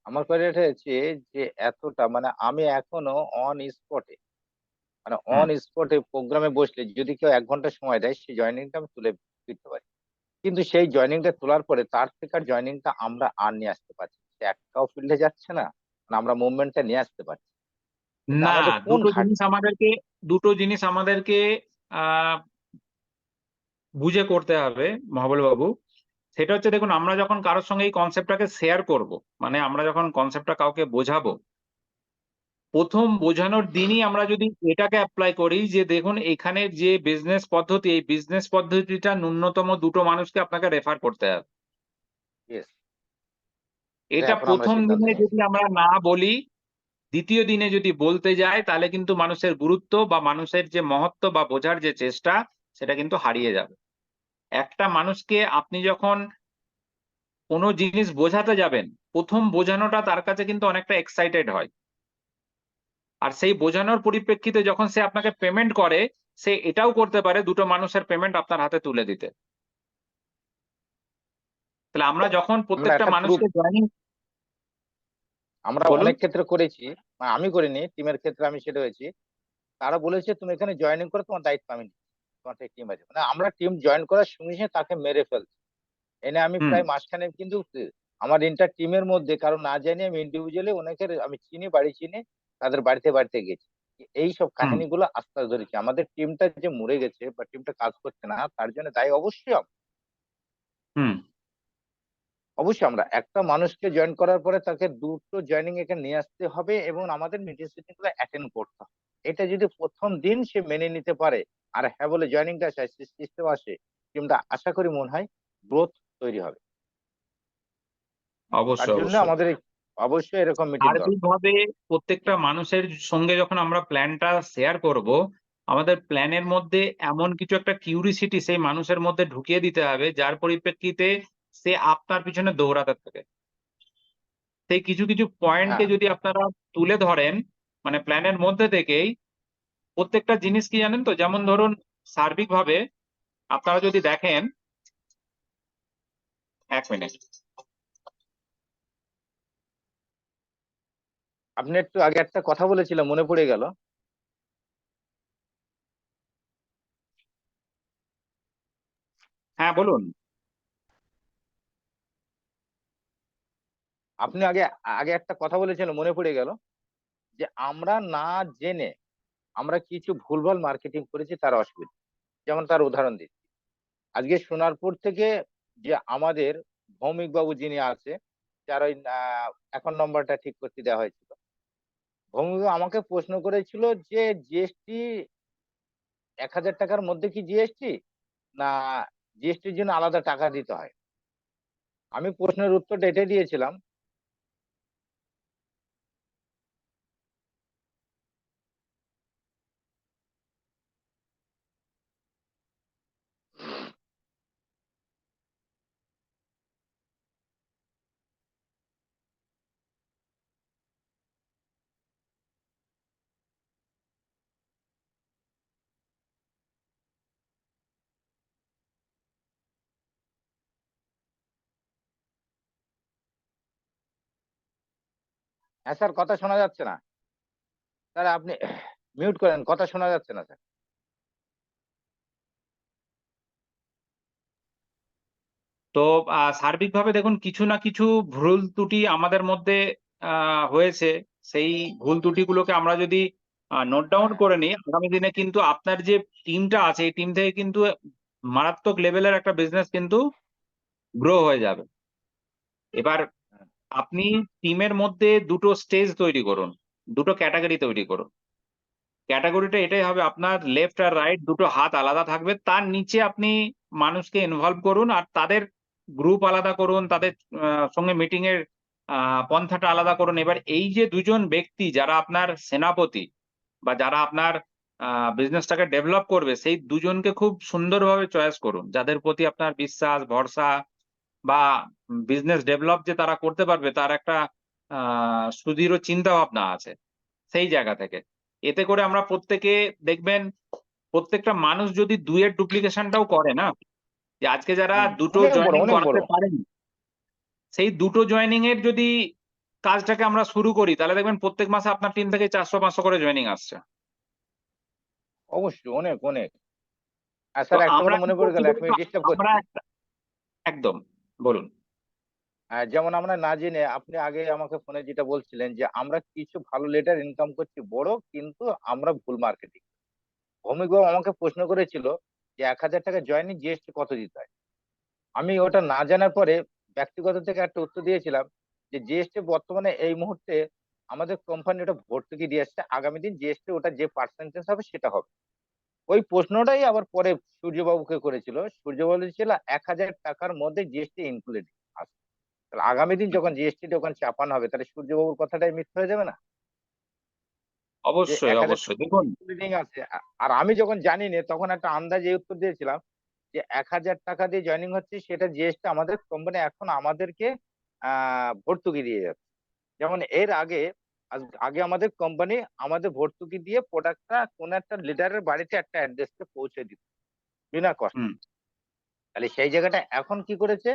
আমার কোয়ারিটা হচ্ছে যে এতটা মানে আমি এখনো অন স্পটে, মানে অন স্পটে প্রোগ্রামে বসলে যদি কেউ 1 ঘন্টা সময় দেয় সেই জয়নিংটা আমি তুলে ফিরতে পারি। কিন্তু সেই জয়নিংটা তোলার পরে তার থেকে আর জয়নিংটা আমরা আর নিয়ে আসতে পারছি না। সে একটাও ফিল্ডে যাচ্ছে না, মানে আমরা মুভমেন্টটা নিয়ে আসতে পারছি না। এটা না, আমাদের কোন ঘাটতি? দুটো জিনিস আমাদেরকে আহ বুঝে করতে হবে মহাবল বাবু। সেটা হচ্ছে দেখুন, আমরা যখন কারোর সঙ্গে এই কনসেপ্টটাকে শেয়ার করব, মানে আমরা যখন কনসেপ্টটা কাউকে বোঝাবো, প্রথম বোঝানোর দিনই আমরা যদি এটাকে অ্যাপ্লাই করি যে দেখুন এখানে যে বিজনেস পদ্ধতি, এই বিজনেস পদ্ধতিটা ন্যূনতম 2টো মানুষকে আপনাকে রেফার করতে হবে। Yes, এটা এটা এখন আমরা প্রথম সিদ্ধান্ত দিনে নিয়েছি। যদি আমরা না বলি, দ্বিতীয় দিনে যদি বলতে যাই, তাহলে কিন্তু মানুষের গুরুত্ব বা মানুষের যে মহত্ব বা বোঝার যে চেষ্টা, সেটা কিন্তু হারিয়ে যাবে। একটা মানুষকে আপনি যখন কোনো জিনিস বোঝাতে যাবেন, প্রথম বোঝানোটা তার কাছে কিন্তু অনেকটা এক্সাইটেড হয়। আর সেই বোঝানোর পরিপ্রেক্ষিতে যখন সে আপনাকে পেমেন্ট করে, সে এটাও করতে পারে দুটো মানুষের পেমেন্ট আপনার হাতে তুলে দিতে। তাহলে আমরা যখন আমরা প্রত্যেকটা একটা গ্রুপ মানুষকে জয়েনিং আমরা বলুন। অনেক ক্ষেত্রে করেছি, আমি করিনি, টিমের ক্ষেত্রে আমি সেটা হয়েছি। তারা বলেছে তুমি এখানে জয়েনিং করে তোমার দায়িত্ব আমি নিচ্ছি, তোমার টিম আছে, মানে আমরা টিম জয়েন করার সঙ্গে সঙ্গে তাকে মেরে ফেলছি। এনে আমি হুম, প্রায় মাঝখানে কিন্তু আমার ইন্টার টিমের মধ্যে কারণ না জানি আমি ইন্ডিভিজুয়ালি অনেকের আমি চিনি, বাড়ি চিনি, তাদের বাড়িতে বাড়িতে গেছি। এই সব হুম, কাহিনীগুলো আস্তে আস্তে ধরেছি। আমাদের টিমটা যে মরে গেছে বা টিমটা কাজ করছে না, তার জন্য দায়ী অবশ্যই হুম। অবশ্যই আমরা একটা মানুষকে জয়েন করার পরে তাকে দুটো জয়েনিং এখানে নিয়ে আসতে হবে এবং আমাদের মিটিং সিটিং গুলো অ্যাটেন্ড করতে হবে। এটা যদি প্রথম দিন সে মেনে নিতে পারে আর হ্যাঁ বলে জয়েনিংটা আসে, সিস্টেম আসে, টিমটা আশা করি মনে হয় গ্রোথ তৈরি হবে। তার অবশ্যই, জন্য অবশ্যই। আমাদের অবশ্যই এরকম মিটিং দরকার। সার্বিকভাবে প্রত্যেকটা মানুষের সঙ্গে যখন আমরা প্ল্যানটা শেয়ার করব, আমাদের প্ল্যানের মধ্যে এমন কিছু একটা কিউরিসিটি সেই মানুষের মধ্যে ঢুকিয়ে দিতে হবে, যার পরিপ্রেক্ষিতে সে আপনার পিছনে দৌড়াতে থাকে। সেই কিছু কিছু পয়েন্টকে হ্যাঁ, যদি আপনারা তুলে ধরেন, মানে প্ল্যানের মধ্যে থেকেই প্রত্যেকটা জিনিস কি জানেন তো, যেমন ধরুন সার্বিকভাবে আপনারা যদি দেখেন, 1 মিনিট। আপনি একটু আগে একটা কথা বলেছিলেন মনে পড়ে গেল। হ্যাঁ, বলুন। আপনি আগে আগে একটা কথা বলেছিলেন মনে পড়ে গেল, যে আমরা না জেনে আমরা কিছু ভুলভাল মার্কেটিং করেছি, তার অসুবিধা। যেমন তার উদাহরণ দিচ্ছি, আজকে সোনারপুর থেকে যে আমাদের ভৌমিক বাবু যিনি আছে, যার ওই অ্যাকাউন্ট নম্বরটা ঠিক করতে দেওয়া হয়েছিল, ভৌমিক বাবু আমাকে প্রশ্ন করেছিল যে জিএসটি 1,000 টাকার মধ্যে কি জিএসটি, না জিএসটির জন্য আলাদা টাকা দিতে হয়। আমি প্রশ্নের উত্তরটা এটাই দিয়েছিলাম, হ্যাঁ স্যার কথা শোনা যাচ্ছে না, স্যার আপনি মিউট করেন, কথা শোনা যাচ্ছে না স্যার। তো সার্বিকভাবে দেখুন, কিছু না কিছু ভুল ত্রুটি আমাদের মধ্যে হয়েছে। সেই ভুল ত্রুটিগুলোকে আমরা যদি নোট ডাউন করে নিই, আগামী দিনে কিন্তু আপনার যে টিমটা আছে, এই টিম থেকে কিন্তু মারাত্মক লেভেলের একটা বিজনেস কিন্তু গ্রো হয়ে যাবে। এবার আপনি টিমের মধ্যে দুটো স্টেজ তৈরি করুন, দুটো ক্যাটাগরি তৈরি করুন। ক্যাটাগরিটা এটাই হবে, আপনার লেফট আর রাইট দুটো হাত আলাদা থাকবে। তার নিচে আপনি মানুষকে ইনভলভ করুন আর তাদের গ্রুপ আলাদা করুন, তাদের সঙ্গে মিটিং এর পন্থাটা আলাদা করুন। এবার এই যে দুজন ব্যক্তি যারা আপনার সেনাপতি বা যারা আপনার বিজনেসটাকে ডেভেলপ করবে, সেই দুজনকে খুব সুন্দরভাবে চয়েস করুন, যাদের প্রতি আপনার বিশ্বাস, ভরসা বা বিজনেস ডেভেলপ যে তারা করতে পারবে তার একটা সুদৃঢ় চিন্তা ভাবনা আছে সেই জায়গা থেকে। এতে করে আমরা প্রত্যেকে দেখবেন, প্রত্যেকটা মানুষ যদি ২ এর ডুপ্লিকেশনটাও করে না, যে আজকে যারা দুটো অনেক বড়, জয়েনিং অনেক বড়। করাতে পারেনি, সেই দুটো জয়েনিং এর যদি কাজটাকে আমরা শুরু করি, তাহলে দেখবেন প্রত্যেক মাসে আপনার টিম থেকে ৪০০-৫০০ করে জয়েনিং আসছে। অবশ্যই অনেক অনেক। আর তো স্যার একটা আমরা কথা কি মনে পড়ে করছি গেল, এক বলুন তো, মিনিট ডিস্টার্ব আমরা করছি। একদম বলুন। যেমন আমরা না জেনে, আপনি আগে আমাকে ফোনে যেটা বলছিলেন যে আমরা কিছু ভালো লেটার ইনকাম করছি বড়, কিন্তু আমরা ভুল মার্কেটিং। ভৌমিক বাবু আমাকে প্রশ্ন করেছিল যে 1,000 টাকা জয়েনিং জিএসটি কত দিতে হয়। আমি ওটা না জানার পরে ব্যক্তিগত থেকে একটা উত্তর দিয়েছিলাম যে জিএসটি বর্তমানে এই মুহূর্তে আমাদের কোম্পানি ওটা ভর্তুকি দিয়ে আসছে, আগামী দিন জিএসটি ওটা যে পার্সেন্টেজ হবে সেটা হবে। ওই প্রশ্নটাই আবার পরে সূর্যবাবুকে করেছিল, সূর্যবাবু বলেছিল 1,000 টাকার মধ্যে জিএসটি ইনক্লুডেড আছে। তাহলে আগামী দিন যখন জিএসটি ওখানে চাপানো হবে, তাহলে সূর্যবাবুর কথাটাই মিথ্যা হয়ে যাবে না, যে অবশ্যই, 1,000 অবশ্যই। টাকা দেখুন, ইনক্লুডিং আছে। আর আমি যখন জানি না তখন একটা আন্দাজে উত্তর দিয়েছিলাম যে 1,000 টাকা দিয়ে জয়েনিং হচ্ছে, সেটা জিএসটি আমাদের কোম্পানি এখন আমাদেরকে ভর্তুকি দিয়ে যাচ্ছে। যেমন এর আগে আগে আমাদের কোম্পানি আমাদের ভর্তুকি দিয়ে প্রোডাক্টটা কোন একটা লিডারের বাড়িতে একটা অ্যাড্রেসে পৌঁছে দিত বিনা কষ্ট। হুম তাহলে সেই জায়গাটা এখন কি করেছে,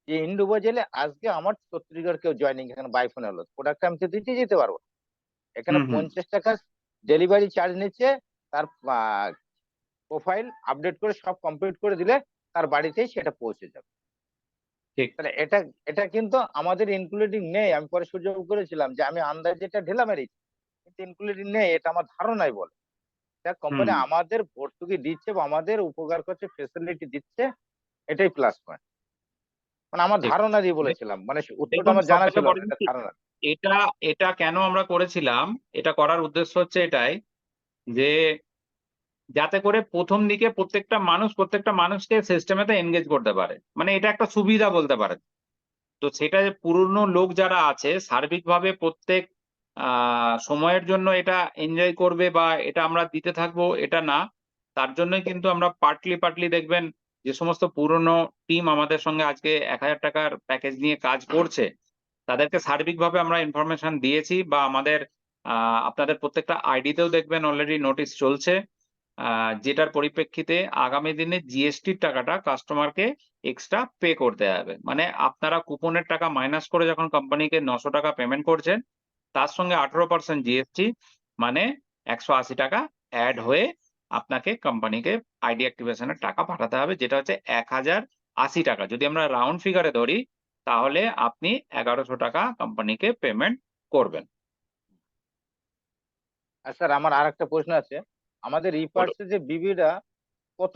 যে ইন্ডিভিজুয়ালি আজকে আমার ছত্রিশগড় কেউ জয়েনিং এখানে বাই ফোন হলো, প্রোডাক্টটা আমি তো দিতে যেতে পারবো। এখানে হুম হুম 50 টাকা ডেলিভারি চার্জ নিচ্ছে, তার প্রোফাইল আপডেট করে সব কমপ্লিট করে দিলে তার বাড়িতেই সেটা পৌঁছে যাবে। ঠিক তাহলে এটা এটা কিন্তু আমাদের ইনক্লুডিং নেই। আমি পরে সুযোগ করেছিলাম যে আমি আন্দাজে এটা ঢেলা মেরেছি, কিন্তু ইনক্লুডিং নেই, এটা আমার ধারণাই বলে। এটা কোম্পানি হুম আমাদের ভর্তুকি দিচ্ছে বা আমাদের উপকার করছে, ফেসিলিটি দিচ্ছে, এটাই প্লাস পয়েন্ট। মানে আমার ঠিক ধারণা দিয়ে বলেছিলাম, মানে উত্তরটা দেখুন আমার সব জানা থেকে ছিল বড় না, এটা জিনিস ধারণা। এটা এটা কেন আমরা করেছিলাম, এটা করার উদ্দেশ্য হচ্ছে এটাই যে যাতে করে প্রথম দিকে প্রত্যেকটা মানুষকে সিস্টেমেতে এনগেজ করতে পারে, মানে এটা একটা সুবিধা বলতে পারে। তো সেটা যে পুরনো লোক যারা আছে সার্বিকভাবে প্রত্যেক সময়ের জন্য এটা এনজয় করবে বা এটা আমরা দিতে থাকবো এটা না। তার জন্যই কিন্তু আমরা পার্টলি দেখবেন যে সমস্ত পুরনো টিম আমাদের সঙ্গে আজকে 1,000 টাকার প্যাকেজ নিয়ে কাজ করছে, তাদেরকে সার্বিকভাবে আমরা ইনফরমেশন দিয়েছি বা আমাদের আপনাদের প্রত্যেকটা আইডিতেও দেখবেন অলরেডি নোটিশ চলছে, যেটার পরিপ্রেক্ষিতে আগামী দিনে জিএসটির টাকাটা কাস্টমারকে এক্সট্রা পে করতে হবে। মানে আপনারা কুপনের টাকা মাইনাস করে যখন কোম্পানিকে 900 টাকা পেমেন্ট করছেন, তার সঙ্গে 18% জিএসটি, মানে 180 টাকা অ্যাড হয়ে আপনাকে কোম্পানিকে আইডি অ্যাক্টিভেশনের টাকা পাঠাতে হবে, যেটা হচ্ছে 1,080 টাকা। যদি আমরা রাউন্ড ফিগারে ধরি তাহলে আপনি 1100 টাকা কোম্পানিকে পেমেন্ট করবেন। আর স্যার আমার আর একটা প্রশ্ন আছে, আমাদের বলুন। রিপার্সে যে বিবিটা কত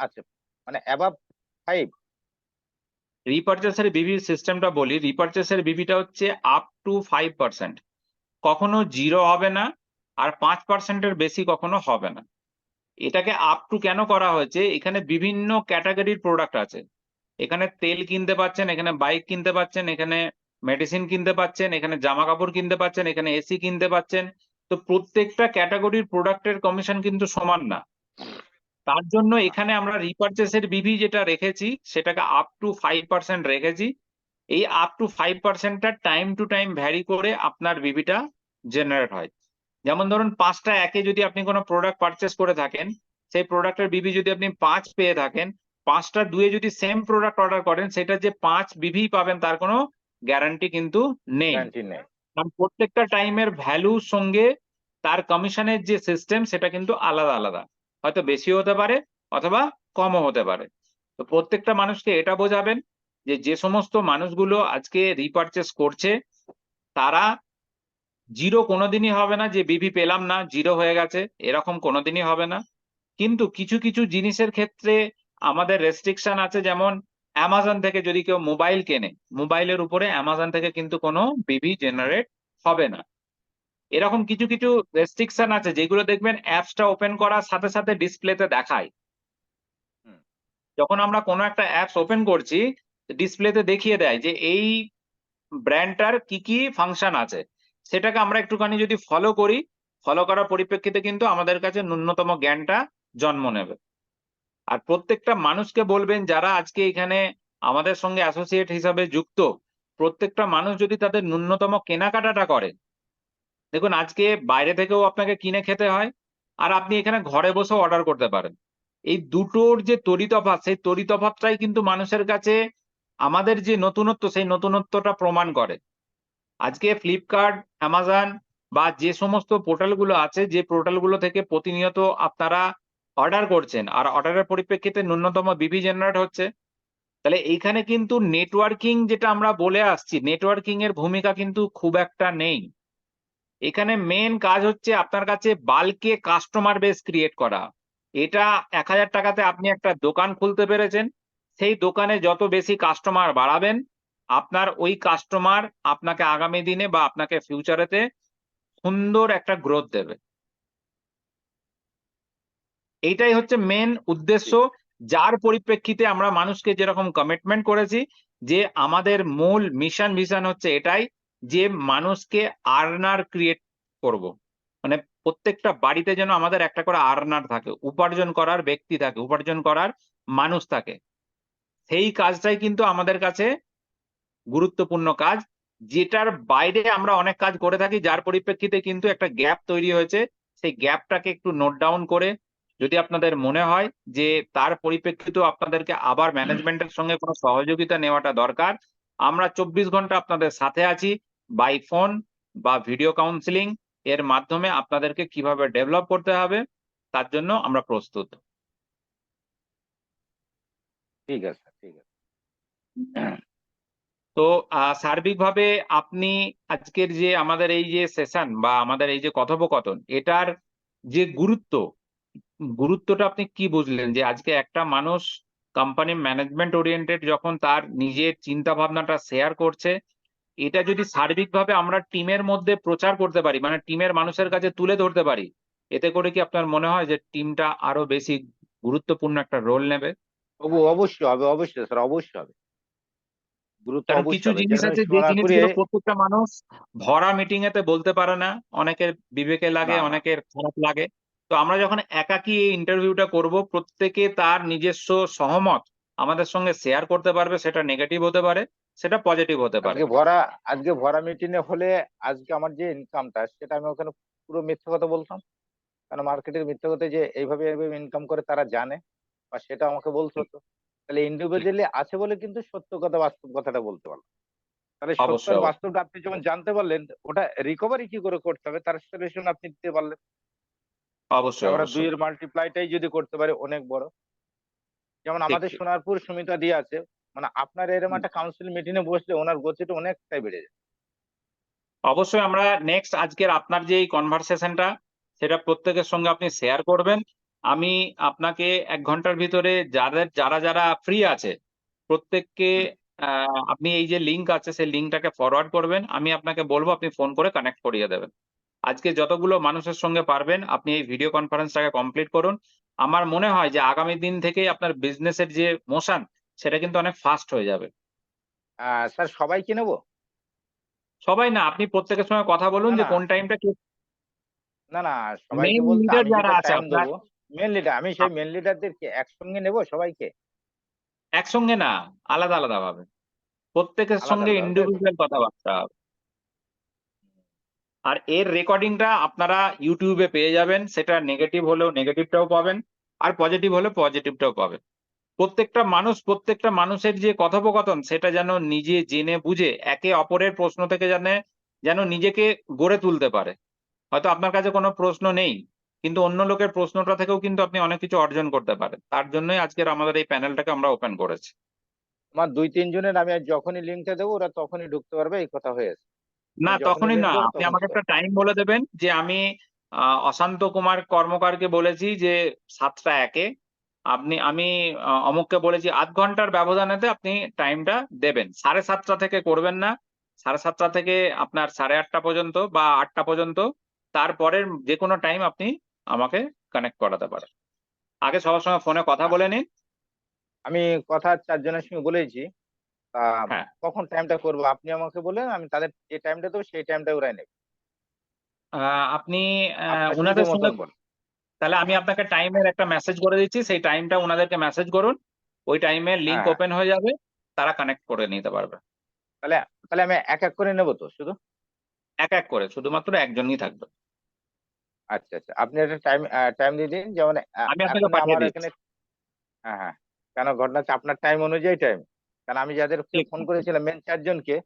আছে, মানে অ্যাবাভ 5? রিপারচেসের বিবি সিস্টেমটা বলি, রিপারচেসের বিবিটা হচ্ছে আপ টু 5%, কখনো 0 হবে না, আর 5% এর বেশি কখনো হবে না। এটাকে আপ টু কেন করা হয়েছে, এখানে বিভিন্ন ক্যাটাগরির প্রোডাক্ট আছে। এখানে তেল কিনতে পাচ্ছেন, এখানে বাইক কিনতে পাচ্ছেন, এখানে মেডিসিন কিনতে পাচ্ছেন, এখানে জামা কাপড় কিনতে পাচ্ছেন, এখানে এসি কিনতে পাচ্ছেন। তো প্রত্যেকটা ক্যাটাগরির প্রোডাক্টের কমিশন কিন্তু সমান না। তার জন্য এখানে আমরা রিপারচেসের বিভি যেটা রেখেছি সেটাকে আপ টু 5% রেখেছি। এই আপ টু 5%টা টাইম টু টাইম ভ্যারি করে আপনার বিবিটা জেনারেট হয়। যেমন ধরুন 5টা একে যদি আপনি কোনো প্রোডাক্ট পারচেস করে থাকেন, সেই প্রোডাক্টের বিবি যদি আপনি 5 পেয়ে থাকেন, 5টা 2 যদি সেম প্রোডাক্ট অর্ডার করেন, সেটা যে 5 বিভি পাবেন তার কোনো গ্যারান্টি কিন্তু নেই। গ্যারান্টি নেই। কারণ প্রত্যেকটা টাইমের ভ্যালুর সঙ্গে তার কমিশনের যে সিস্টেম সেটা কিন্তু আলাদা আলাদা, হয়তো বেশিও হতে পারে অথবা কমও হতে পারে। তো প্রত্যেকটা মানুষকে এটা বোঝাবেন যে যে সমস্ত মানুষগুলো আজকে রিপারচেস করছে তারা জিরো কোনোদিনই হবে না, যে বিভি পেলাম না জিরো হয়ে গেছে, এরকম কোনোদিনই হবে না। কিন্তু কিছু কিছু জিনিসের ক্ষেত্রে আমাদের রেস্ট্রিকশন আছে, যেমন অ্যামাজন থেকে যদি কেউ মোবাইল কেনে, মোবাইলের উপরে অ্যামাজন থেকে কিন্তু কোনো বিভি জেনারেট হবে না। এরকম কিছু কিছু রেস্ট্রিকশন আছে যেগুলো দেখবেন অ্যাপসটা ওপেন করার সাথে সাথে ডিসপ্লেতে দেখায়। হুম। যখন আমরা কোনো একটা অ্যাপস ওপেন করছি, ডিসপ্লেতে দেখিয়ে দেয় যে এই ব্র্যান্ডটার কি কি ফাংশন আছে। সেটাকে আমরা একটুখানি যদি ফলো করি, ফলো করার পরিপ্রেক্ষিতে কিন্তু আমাদের কাছে ন্যূনতম জ্ঞানটা জন্ম নেবে। আর প্রত্যেকটা মানুষকে বলবেন যারা আজকে এখানে আমাদের সঙ্গে অ্যাসোসিয়েট হিসাবে যুক্ত, প্রত্যেকটা মানুষ যদি তাদের ন্যূনতম কেনাকাটাটা করে, দেখুন আজকে বাইরে থেকেও আপনাকে কিনে খেতে হয়, আর আপনি এখানে ঘরে বসেও অর্ডার করতে পারেন। এই দুটোর যে তড়িতফাৎ, সেই তড়িতফাৎটাই কিন্তু মানুষের কাছে আমাদের যে নতুনত্ব, সেই নতুনত্বটা প্রমাণ করে। আজকে ফ্লিপকার্ট, অ্যামাজন বা যে সমস্ত পোর্টালগুলো আছে, যে পোর্টালগুলো থেকে প্রতিনিয়ত আপনারা অর্ডার করছেন আর অর্ডারের পরিপ্রেক্ষিতে ন্যূনতম বিভি জেনারেট হচ্ছে, তাহলে এইখানে কিন্তু নেটওয়ার্কিং যেটা আমরা বলে আসছি, নেটওয়ার্কিং এর ভূমিকা কিন্তু খুব একটা নেই। এখানে মেন কাজ হচ্ছে আপনার কাছে বাল্কে কাস্টমার বেস ক্রিয়েট করা। এটা 1,000 টাকাতে আপনি একটা দোকান খুলতে পেরেছেন, সেই দোকানে যত বেশি কাস্টমার বাড়াবেন, আপনার ওই কাস্টমার আপনাকে আগামী দিনে বা আপনাকে ফিউচারেতে সুন্দর একটা গ্রোথ দেবে। এইটাই হচ্ছে মেন উদ্দেশ্য, যার পরিপ্রেক্ষিতে আমরা মানুষকে যেরকম কমিটমেন্ট করেছি যে আমাদের মূল মিশন ভিশন হচ্ছে এটাই, যে মানুষকে আর্নার ক্রিয়েট করব। মানে প্রত্যেকটা বাড়িতে যেন আমাদের একটা করে আর্নার থাকে, উপার্জন করার ব্যক্তি থাকে, উপার্জন করার মানুষ থাকে, সেই কাজটাই কিন্তু আমাদের কাছে গুরুত্বপূর্ণ কাজ, যেটার বাইরে আমরা অনেক কাজ করে থাকি, যার পরিপ্রেক্ষিতে কিন্তু একটা গ্যাপ তৈরি হয়েছে। সেই গ্যাপটাকে একটু নোট ডাউন করে যদি আপনাদের মনে হয় যে তার পরিপ্রেক্ষিতেও আপনাদেরকে আবার ম্যানেজমেন্টের সঙ্গে কোনো সহযোগিতা নেওয়াটা দরকার, আমরা 24 ঘন্টা আপনাদের সাথে আছি, বাই ফোন বা ভিডিও কাউন্সিলিং এর মাধ্যমে আপনাদেরকে কিভাবে ডেভেলপ করতে হবে তার জন্য আমরা প্রস্তুত। ঠিক আছে, ঠিক আছে। তো সার্বিকভাবে আপনি আজকের যে আমাদের এই যে সেশন বা আমাদের এই যে কথোপকথন, এটার যে গুরুত্বটা আপনি কি বুঝলেন? যে আজকে একটা মানুষ কোম্পানি ম্যানেজমেন্ট ওরিয়েন্টেড যখন তার নিজের চিন্তা ভাবনাটা শেয়ার করছে, এটা যদি সার্বিকভাবে আমরা টিমের মধ্যে প্রচার করতে পারি, মানে টিমের মানুষের কাছে তুলে ধরতে পারি, এতে করে কি আপনার মনে হয় যে টিমটা আরো বেশি গুরুত্বপূর্ণ একটা রোল নেবে? অবশ্যই হবে, অবশ্যই স্যার, অবশ্যই হবে, গুরুত্ব কারণ অবশ্যই কিছু হবে। জিনিস যেন আছে যে সোনারপুরে জিনিসগুলো প্রত্যেকটা মানুষ ভরা মিটিং এতে বলতে পারে না, অনেকের বিবেকে লাগে, না, না, অনেকের খারাপ লাগে। তো আমরা যখন একাকী এই ইন্টারভিউটা করব, প্রত্যেকে তার নিজস্ব সহমত আমাদের সঙ্গে শেয়ার করতে পারবে, সেটা নেগেটিভ হতে পারে, সেটা পজিটিভ হতে পারে। আজকে ভরা মিটিং এ হলে আজকে আমার যে ইনকামটা সেটা আমি ওখানে পুরো মিথ্যে কথা বলতাম। কারণ মার্কেটের মিথ্যে কথা যে এইভাবে এইভাবে ইনকাম করে তারা জানে, বা সেটা আমাকে বলতে ঠিক, হতো। তাহলে ঠিক। ইন্ডিভিজুয়ালি আছে বলে কিন্তু সত্য কথা, বাস্তব কথাটা বলতে পারলাম। তাহলে সত্য অবশ্যই, আর অবশ্যই, বাস্তবটা আপনি যখন জানতে পারলেন, ওটা রিকভারি কি করে করতে হবে তার সলিউশন আপনি দিতে পারলেন। অবশ্যই, আমরা অবশ্যই। দুইয়ের মাল্টিপ্লাইটাই যদি করতে পারি অনেক বড়। যেমন ঠিক, আমাদের ঠিক। সোনারপুর সুমিতা দি আছে, মানে আপনার এরকম হুম। একটা কাউন্সিল মিটিং এ বসলে ওনার গতিটা অনেকটাই বেড়ে যায়। অবশ্যই আমরা নেক্সট আজকের আপনার যে এই কনভারসেশনটা, সেটা প্রত্যেকের সঙ্গে আপনি শেয়ার করবেন। আমি আপনাকে 1 ঘন্টার ভিতরে যারা যারা ফ্রি আছে প্রত্যেককে হুম। আপনি এই যে লিঙ্ক আছে সেই লিঙ্কটাকে ফরওয়ার্ড করবেন। আমি আপনাকে বলবো আপনি ফোন করে কানেক্ট করিয়ে দেবেন। আজকে যতগুলো মানুষের সঙ্গে পারবেন আপনি এই ভিডিও কনফারেন্সটাকে কমপ্লিট করুন। আমার মনে হয় যে আগামী দিন থেকেই আপনার বিজনেসের যে মোশন সেটা কিন্তু অনেক ফাস্ট হয়ে যাবে। স্যার সবাইকে নেবো? সবাই না, আপনি প্রত্যেকের সঙ্গে কথা বলুন না, যে না, কোন টাইমটা না, না, সবাইকে মেইন বলতে লিডার আমি যারা যেটা আছে টাইম আপনার দেবো, মেন লিডার আমি সেই মেন লিডারদেরকে একসঙ্গে নেবো সবাইকে? একসঙ্গে না, আলাদা আলাদা ভাবে প্রত্যেকের আলাদা সঙ্গে আলাদা হবে, তাই তো? ইন্ডিভিজুয়াল কথাবার্তা হবে। আর এর রেকর্ডিংটা আপনারা ইউটিউবে পেয়ে যাবেন, সেটা নেগেটিভ হলেও নেগেটিভটাও পাবেন, আর পজিটিভ হলে পজিটিভটাও পাবেন। প্রত্যেকটা মানুষের যে কথোপকথন সেটা যেন নিজে জেনে বুঝে একে অপরের প্রশ্ন থেকে যেন নিজেকে গড়ে তুলতে পারে। হয়তো আপনার কাছে কোনো প্রশ্ন নেই, কিন্তু অন্য লোকের প্রশ্নটা থেকেও কিন্তু আপনি অনেক কিছু অর্জন করতে পারেন। তার জন্যই আজকের আমাদের এই প্যানেলটাকে আমরা ওপেন করেছি। আমার ২-৩ জনের আমি আজ যখনই লিঙ্কটা দেবো ওরা তখনই ঢুকতে পারবে, এই কথা হয়েছে। না আমি যখনই তখনই লিঙ্ক না, দেবো আপনি তখন আমাকে ঢুকতে একটা পারবে। টাইম বলে দেবেন যে আমি অশান্ত কুমার কর্মকারকে বলেছি যে 7টা 1-এ আমি অমুককে বলেছি ৮ ঘন্টার ব্যবধানেতে আপনি টাইমটা দেবেন। 7:30 থেকে করবেন না। 7:30 থেকে আপনার 8:30 পর্যন্ত বা 8টা পর্যন্ত, তারপরের যেকোনো টাইম আপনি আমাকে কানেক্ট করাতে পারেন। আগে সবার সঙ্গে ফোনে কথা আ বলে নিন। আমি কথা ৪ জনের সঙ্গে বলেছি। তা হ্যাঁ, কখন টাইমটা করবো আপনি আমাকে বললেন, আমি তাদের যে টাইমটা দেবো সেই টাইমটা ওরাই নেবে। আ আপনি আপনার সুবিধা উনাদের সঙ্গে মতন বলুন। তাহলে আমি আপনাকে টাইমের একটা মেসেজ করে দিচ্ছি। সেই টাইমটা উনাদেরকে মেসেজ করুন। ওই টাইমে লিংক হ্যাঁ, হ্যাঁ। ওপেন হয়ে যাবে। তারা কানেক্ট করে নিতে পারবে। তাহলে তাহলে আমি এক করে নেবো তো শুধু? এক করে শুধুমাত্র একজনই থাকবে। আচ্ছা, আচ্ছা। আপনি একটা টাইম দিয়ে দিন, যেমন আমি আপনাকে এখনই পাঠিয়ে আমার দিচ্ছি। এখানে। হ্যাঁ, হ্যাঁ। কেন ঘটনা হচ্ছে আপনার টাইম অনুযায়ী টাইম। কারণ আমি যাদেরকে ঠিক, ফোন ঠিক, ঠিক। করেছিলাম মেইন ৪ জনকে,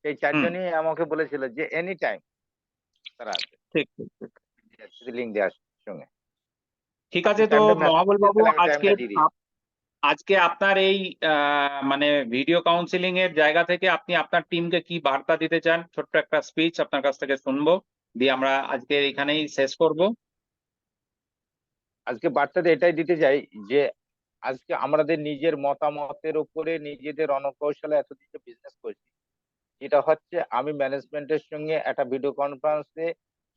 সেই ৪ হুম, জনই আমাকে বলেছিল যে এনি টাইম তারা আছে। ঠিক, ঠিক, ঠিক। লিঙ্ক দেওয়ার সঙ্গে। ঠিক আছে আপনি তো টাইমটা মেসেজ মহাবল দিন, বাবু, তাহলে আমি আজকে টাইমটা দিয়ে দিচ্ছি। আজকে আপনার এই মানে ভিডিও কাউন্সিলিং এর জায়গা থেকে আপনি আপনার টিমকে কি বার্তা দিতে চান? ছোট্ট একটা স্পিচ আপনার কাছ থেকে শুনবো। দিয়ে আমরা আজকে এখানেই শেষ করব। আজকে বার্তাটা এটাই দিতে চাই যে আজকে আমাদের নিজের মতামতের উপরে নিজেদের রণকৌশলে এতদিন যে বিজনেস করছি, এটা হচ্ছে আমি ম্যানেজমেন্টের সঙ্গে একটা ভিডিও কনফারেন্সে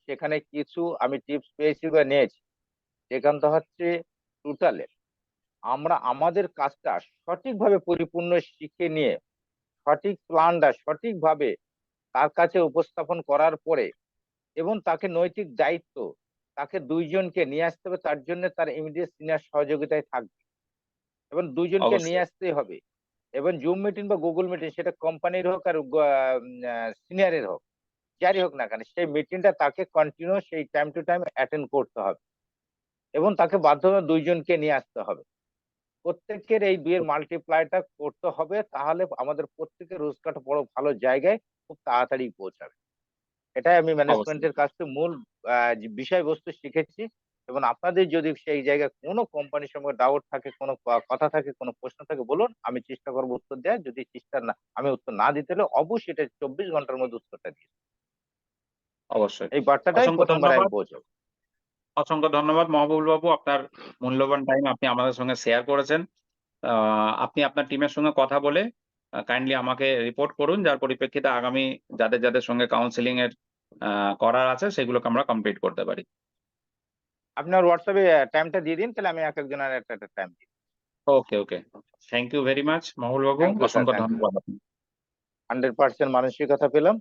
সেখানে কিছু আমি টিপস পেয়েছি বা নিয়েছি। সেখানটা হচ্ছে টোটালে আমরা আমাদের কাজটা সঠিকভাবে পরিপূর্ণ শিখে নিয়ে সঠিক প্ল্যানটা সঠিকভাবে তার কাছে উপস্থাপন করার পরে, এবং তাকে নৈতিক দায়িত্ব, তাকে ২ জনকে নিয়ে আসতে হবে, তার জন্য তার ইমিডিয়েট সিনিয়র সহযোগিতায় থাকবে। এবং দুইজনকে অবশ্যই। নিয়ে আসতেই হবে। এবং জুম মিটিং বা গুগল মিটিং সেটা কোম্পানির হোক আর সিনিয়রের হোক, যারই হোক না কেন, সেই মিটিংটা তাকে কন্টিনিউ সেই টাইম টু টাইম অ্যাটেন্ড করতে হবে এবং তাকে বাধ্যতা দুইজনকে নিয়ে আসতে হবে। প্রত্যেকের এই বিয়ের মাল্টিপ্লাইটা করতে হবে, তাহলে আমাদের প্রত্যেকের রোজগারটা বড় ভালো জায়গায় খুব তাড়াতাড়ি পৌঁছাবে। এটাই আমি অবশ্যই। ম্যানেজমেন্টের কাছ থেকে মূল যে বিষয়বস্তু শিখেছি। এবং আপনাদের যদি সেই জায়গায় কোনো কোম্পানির সঙ্গে ডাউট থাকে, কোনো কথা থাকে, কোনো প্রশ্ন থাকে বলুন, আমি চেষ্টা করবো উত্তর দেওয়ার। যদি চেষ্টা না আমি উত্তর না দিতে হলে অবশ্যই এটা 24 ঘন্টার মধ্যে উত্তরটা দিই। অবশ্যই। এই বার্তাটাই অসংখ্য প্রথমবার আমি ধন্যবাদ। পৌঁছাবো। অসংখ্য ধন্যবাদ মহবুবুল বাবু। আপনার মূল্যবান টাইম আপনি আমাদের সঙ্গে শেয়ার করেছেন। আপনি আপনার টিমের সঙ্গে কথা বলে কাইন্ডলি আমাকে রিপোর্ট করুন, যার পরিপ্রেক্ষিতে আগামী যাদের সঙ্গে কাউন্সিলিং এর করার আছে সেগুলোকে আমরা কমপ্লিট করতে পারি। আপনার হোয়াটসঅ্যাপে টাইমটা দিয়ে দিন, তাহলে আমি একেকজনের একটা টাইম দিই। Okay, okay. Thank you very much Mahbubul Babu. Thank you sir, অসংখ্য থ্যাংক ইউ। ধন্যবাদ আপনাকে। 100% মানসিকতা পেলাম।